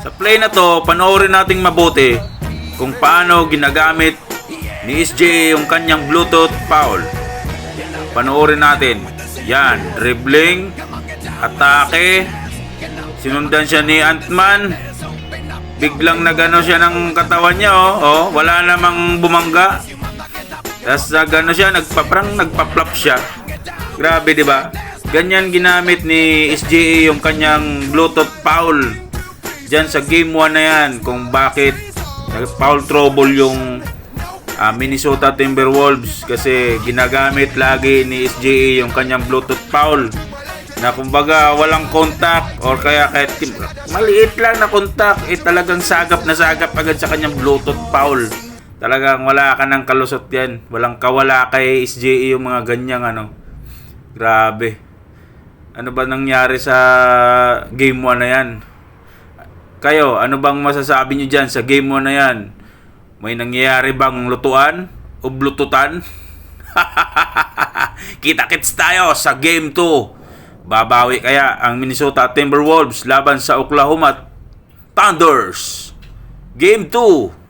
Sa play na to, panoorin nating mabuti kung paano ginagamit ni SJ yung kanyang Bluetooth foul. Panoorin natin. Yan, dribbling, atake, sinundan siya ni Ant-Man. Biglang nagano siya ng katawan niya, wala namang bumangga. Tapos nagano siya, nagpa-flop siya. Grabe, di ba? Ganyan ginamit ni SGA yung kanyang Bluetooth foul diyan sa game 1 na yan, kung bakit foul trouble yung Minnesota Timberwolves, kasi ginagamit lagi ni SGA yung kanyang Bluetooth foul na kumbaga walang contact, or kaya kahit maliit lang na contact, talagang sagap na sagap agad sa kanyang Bluetooth foul. Talagang wala ka ng kalusot yan, walang kawala kay SGA yung mga ganyang grabe. Ano ba nangyari sa game 1 na yan? Kayo, ano bang masasabi nyo dyan sa game 1 na yan? May nangyayari bang lutuan o blututan? Kita-kits tayo sa game 2. Babawi kaya ang Minnesota Timberwolves laban sa Oklahoma Thunders? Game 2.